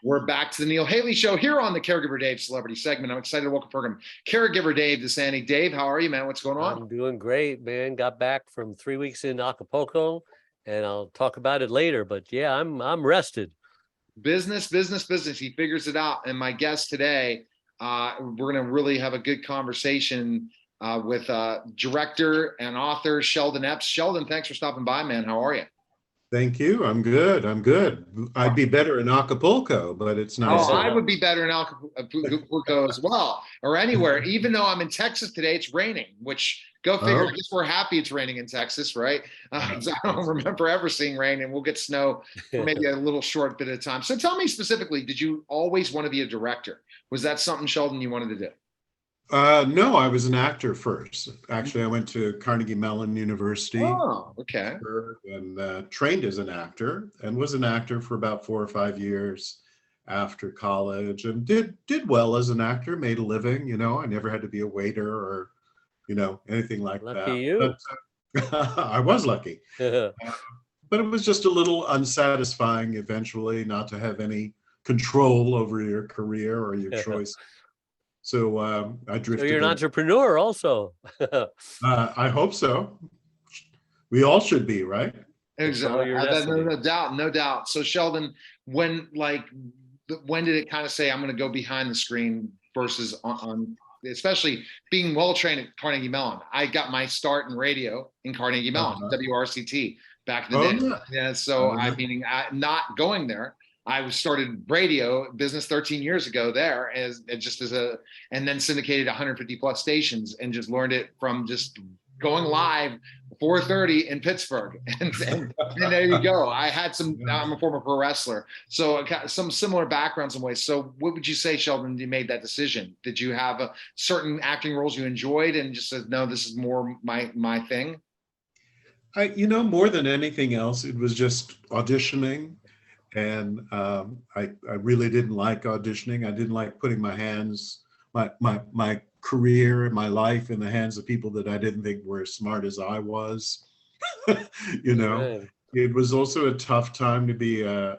We're back to the Neil Haley Show here on the Caregiver Dave Celebrity segment. I'm excited to welcome program Caregiver Dave DeSanti. Dave, how are you, man? What's going on? I'm doing great, man. Got back from 3 weeks in Acapulco, and I'll talk about it later. But yeah, I'm rested. Business, business, business. He figures it out. And my guest today, we're going to really have a good conversation with director and author Sheldon Epps. Sheldon, thanks for stopping by, man. How are you? Thank you. I'm good. I'm good. I'd be better in Acapulco, but it's nice. Oh, I would be better in Acapulco as well, or anywhere. Even though I'm in Texas today, it's raining, which go figure. I guess we're happy it's raining in Texas, right? I don't remember ever seeing rain, and we'll get snow for maybe a little short bit of time. So tell me specifically, did you always want to be a director? Was that something, Sheldon, you wanted to do? No, I was an actor first. Actually, I went to Carnegie Mellon University. Oh, okay. And trained as an actor, and was an actor for about 4 or 5 years after college, and did well as an actor, made a living. You know, I never had to be a waiter or, anything like that. Lucky you. But, I was lucky. But it was just a little unsatisfying eventually not to have any control over your career or your choice. So I drifted. So you're an entrepreneur also. I hope so. We all should be, right? Exactly. No doubt. So Sheldon, when did it kind of say, I'm going to go behind the screen versus on especially being well trained at Carnegie Mellon? I got my start in radio in Carnegie Mellon, WRCT back in the day. Yeah. So not going there. I started radio business 13 years ago there and then syndicated 150 plus stations and just learned it from just going live 4:30 in Pittsburgh. And there you go. I'm a former pro wrestler. So I got some similar backgrounds in ways. So what would you say, Sheldon, you made that decision? Did you have certain acting roles you enjoyed and just said, no, this is more my thing? More than anything else, it was just auditioning. And I really didn't like auditioning. I didn't like putting my career and my life in the hands of people that I didn't think were as smart as I was. Right. It was also a tough time to be a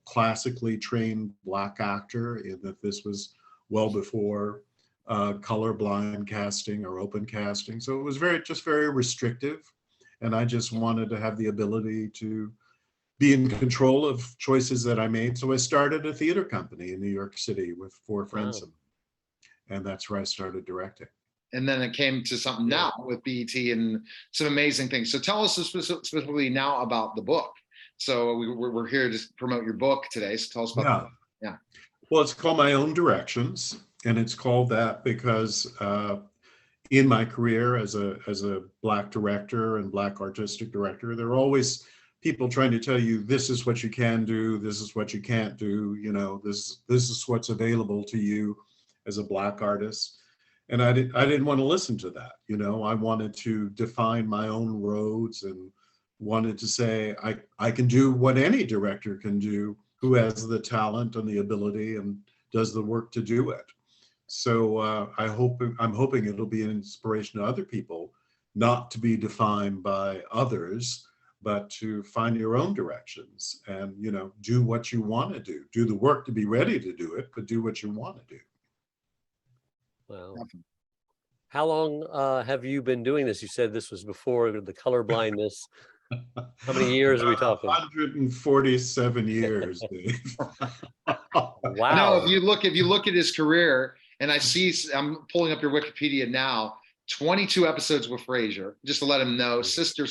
classically trained Black actor, in that this was well before colorblind casting or open casting. So it was very restrictive. And I just wanted to have the ability to be in control of choices that I made. So I started a theater company in New York City with 4 friends. Wow. And that's where I started directing. And then it came to something now with BET and some amazing things. So tell us specifically now about the book. So we're here to promote your book today. So tell us about the book. Yeah. Well, it's called My Own Directions. And it's called that because in my career as a Black director and Black artistic director, there are always people trying to tell you, this is what you can do, this is what you can't do, this is what's available to you as a Black artist. And I didn't want to listen to that. I wanted to define my own roads and wanted to say, I can do what any director can do who has the talent and the ability and does the work to do it. So I'm hoping it'll be an inspiration to other people, not to be defined by others, but to find your own directions and, do what you want to do the work to be ready to do it, but do what you want to do. Well, how long have you been doing this? You said this was before the color blindness. How many years are we talking? 147 years, Dave. Wow. No, if you look at his career, and I'm pulling up your Wikipedia now, 22 episodes with Frasier, just to let him know. Sister.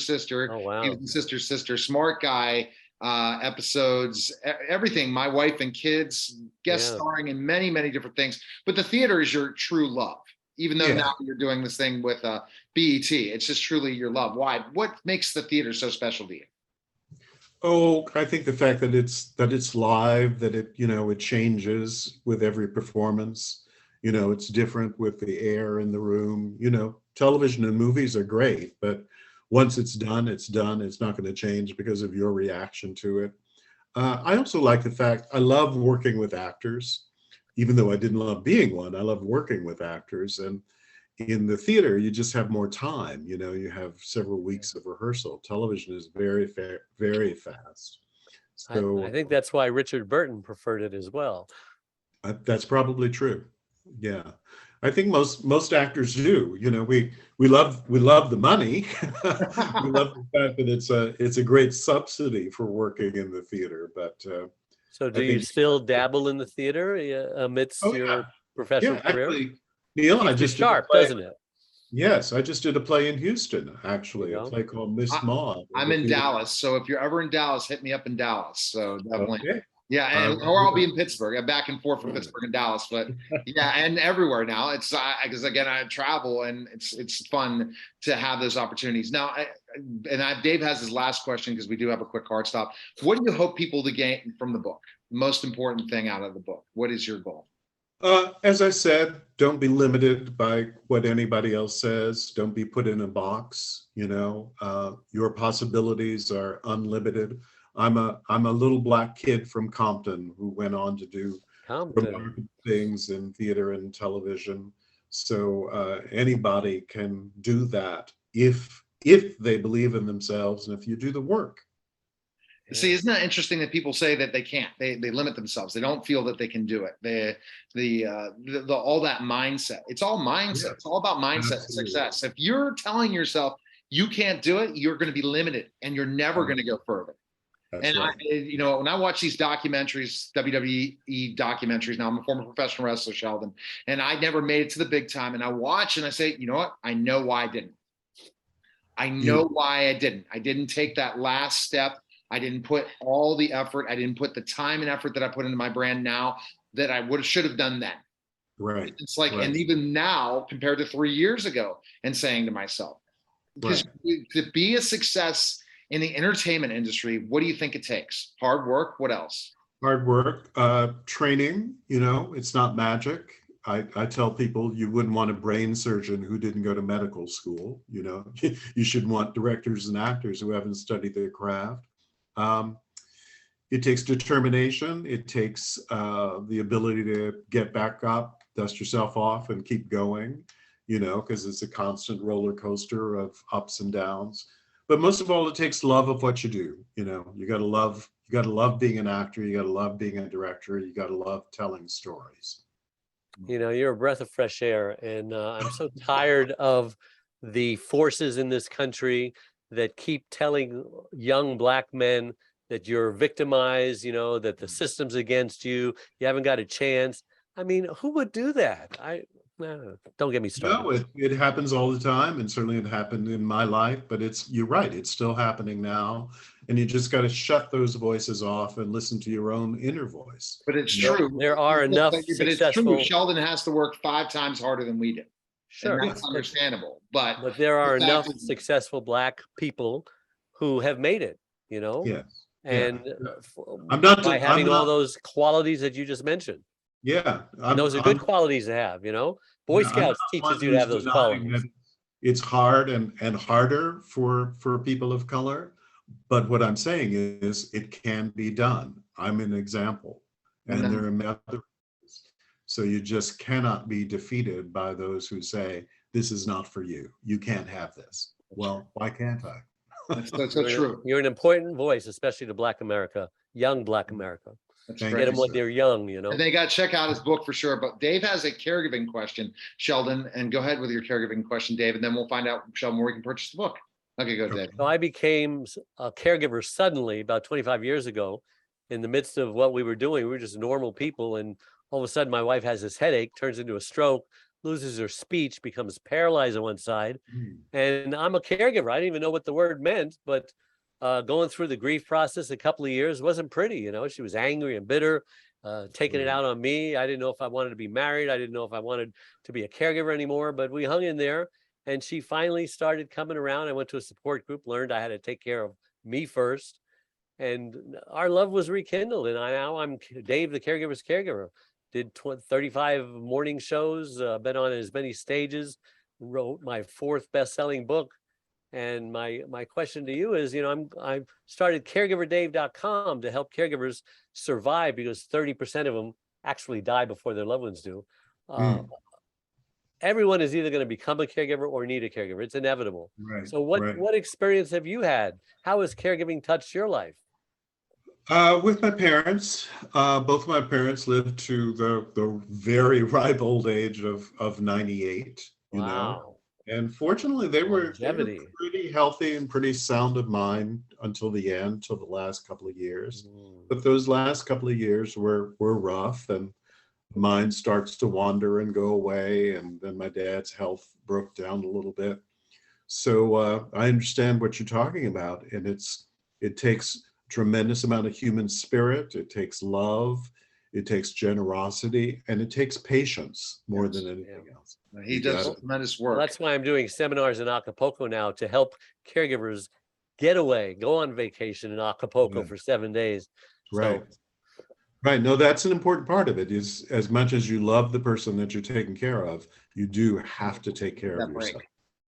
Oh, wow. He was Sister. Smart Guy episodes, everything. My Wife and Kids, guest starring in many, many different things. But the theater is your true love, even though now you're doing this thing with BET. It's just truly your love. Why? What makes the theater so special to you? Oh, I think the fact that it's live, that it changes with every performance. It's different with the air in the room. Television and movies are great, but once it's done, it's done. It's not going to change because of your reaction to it. I also like the fact I love working with actors, even though I didn't love being one. I love working with actors. And in the theater, you just have more time. You have several weeks of rehearsal. Television is very fast. So I think that's why Richard Burton preferred it as well. that's probably true. Yeah. I think most actors do. You know, we love the money. We love the fact that it's a great subsidy for working in the theater. But So do I you think, still dabble in the theater amidst oh your yeah, professional career? actually, Neil, I Keeps you just did a sharp, play. doesn't it? Yes, I just did a play in Houston, There actually, you a go. play called Miss Maud. I'm in Dallas, so if you're ever in Dallas, hit me up in Dallas. So definitely. Okay. Yeah, and or I'll be in Pittsburgh. I'm back and forth from Pittsburgh and Dallas, but yeah, and everywhere now. It's because again, I travel, and it's fun to have those opportunities. Now, Dave has his last question because we do have a quick hard stop. What do you hope people to gain from the book? The most important thing out of the book. What is your goal? As I said, don't be limited by what anybody else says. Don't be put in a box. You know, your possibilities are unlimited. I'm a little black kid from Compton who went on to do remarkable things in theater and television. So anybody can do that if they believe in themselves and if you do the work. See, isn't that interesting that people say that they can't? They limit themselves. They don't feel that they can do it. All that mindset. It's all mindset. Yeah, it's all about mindset and success. If you're telling yourself you can't do it, you're going to be limited, and you're never going to go further. That's And right. when I watch these documentaries, WWE documentaries, now I'm a former professional wrestler, Sheldon, and I never made it to the big time. And I watch and I say, you know what? I know why I didn't. I know why I didn't. I didn't take that last step. I didn't put all the effort. I didn't put the time and effort that I put into my brand now that I should have done then. Right. It's like, right. and even now compared to 3 years ago, and saying to myself, because to be a success in the entertainment industry, what do you think it takes? Hard work. What else? Hard work, training, you know, it's not magic. I tell people you wouldn't want a brain surgeon who didn't go to medical school, you know. You should want directors and actors who haven't studied their craft. It takes determination. It takes the ability to get back up, dust yourself off, and keep going, you know, because it's a constant roller coaster of ups and downs. But most of all, it takes love of what you do. You know, you got to love being an actor. You got to love being a director. You got to love telling stories. You know, you're a breath of fresh air, and I'm so tired of the forces in this country that keep telling young black men that you're victimized, you know, that the system's against you, you haven't got a chance. I mean, who would do that? Don't get me started. No, it happens all the time, and certainly it happened in my life, but you're right, it's still happening now, and you just got to shut those voices off and listen to your own inner voice. But it's true. There are enough successful. It's true. Sheldon has to work 5 times harder than we do. Sure, and that's understandable. But there are enough successful black people who have made it. You know. Yes. And I'm not by having all those qualities that you just mentioned. Yeah. And those are good qualities to have, you know. Boy Scouts teaches you to have those qualities. It's hard and harder for people of color, but what I'm saying is it can be done. I'm an example, and there are others. So you just cannot be defeated by those who say, this is not for you. You can't have this. Well, why can't I? That's so true. You're an important voice, especially to Black America, young Black America. Get them when they're young, you know. And they got to check out his book for sure. But Dave has a caregiving question, Sheldon, and go ahead with your caregiving question, Dave, and then we'll find out, Sheldon, where we can purchase the book. Okay, go, Dave. So I became a caregiver suddenly about 25 years ago. In the midst of what we were doing, we were just normal people, and all of a sudden my wife has this headache, turns into a stroke, loses her speech, becomes paralyzed on one side. And I'm a caregiver. I didn't even know what the word meant, but going through the grief process a couple of years wasn't pretty. You know, she was angry and bitter, taking it out on me. I didn't know if I wanted to be married. I didn't know if I wanted to be a caregiver anymore, but we hung in there, and she finally started coming around. I went to a support group, learned I had to take care of me first, and our love was rekindled. And now I'm Dave, the caregiver's caregiver. Did 35 morning shows, been on as many stages, wrote my 4th best-selling book. And my question to you is, you know, I started caregiverdave.com to help caregivers survive, because 30% of them actually die before their loved ones do. Everyone is either going to become a caregiver or need a caregiver. It's inevitable. Right, so what experience have you had? How has caregiving touched your life? With my parents, both of my parents lived to the very ripe old age of 98, you know. Wow. And fortunately, they were Longevity. pretty healthy and pretty sound of mind until the end, till the last couple of years. Mm. But those last couple of years were rough, and the mind starts to wander and go away. And then my dad's health broke down a little bit. So I understand what you're talking about, and it takes tremendous amount of human spirit. It takes love. It takes generosity, and it takes patience more than anything else. He You does got it. tremendous Well, work. that's why I'm doing seminars in Acapulco now to help caregivers get away, go on vacation in Acapulco Yeah. for 7 days. Right. So Right. No, that's an important part of it. Is as much as you love the person that you're taking care of, you do have to take care of That break. yourself.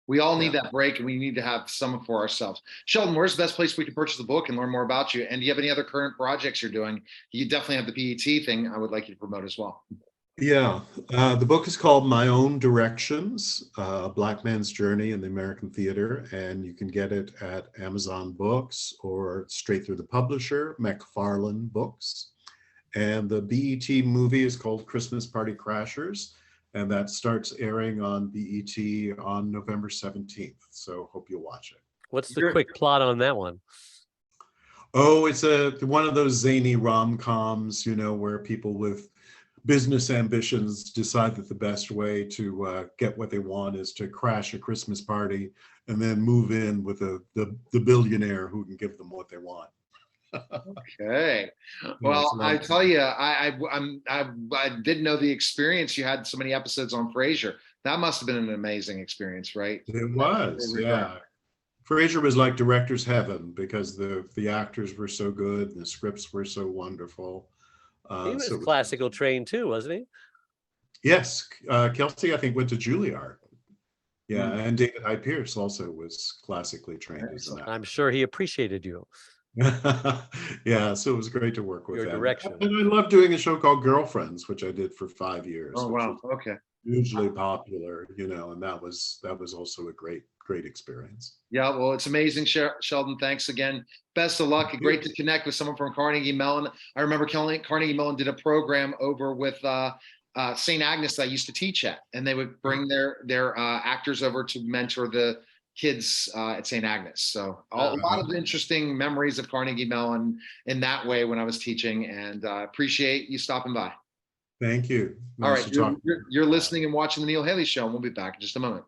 We all need Yeah. that break, and we need to have some for ourselves. Sheldon, where's the best place we can purchase the book and learn more about you? And do you have any other current projects you're doing? You definitely have the PET thing I would like you to promote as well. Yeah. The book is called My Own Directions, A Black Man's Journey in the American Theater, and you can get it at Amazon Books or straight through the publisher, McFarlane Books. And the BET movie is called Christmas Party Crashers, and that starts airing on BET on November 17th. So hope you'll watch it. what's the quick plot on that one? Oh, it's one of those zany rom-coms, you know, where people with business ambitions decide that the best way to get what they want is to crash a Christmas party and then move in with the billionaire who can give them what they want. Okay. Well, I tell you, I didn't know the experience. You had so many episodes on Frasier. That must have been an amazing experience, right? It was, yeah. Frasier was like director's heaven because the actors were so good and the scripts were so wonderful. He was so classical trained too, wasn't he? Yes, Kelsey, I think, went to Juilliard. Yeah, and David Hyde Pierce also was classically trained as an actor. I'm sure he appreciated you. Yeah, so it was great to work with Your them. direction. And I love doing a show called Girlfriends, which I did for 5 years. Oh, which wow. was Okay. hugely popular, you know, and that was also a great experience. Yeah, well, it's amazing, Sheldon. Thanks again. Best of luck. Great to connect with someone from Carnegie Mellon. I remember Carnegie Mellon did a program over with St. Agnes that I used to teach at, and they would bring their actors over to mentor the kids at St. Agnes. So a lot of interesting memories of Carnegie Mellon in that way when I was teaching, and appreciate you stopping by. Thank you. All right, you're listening and watching the Neil Haley Show, and we'll be back in just a moment.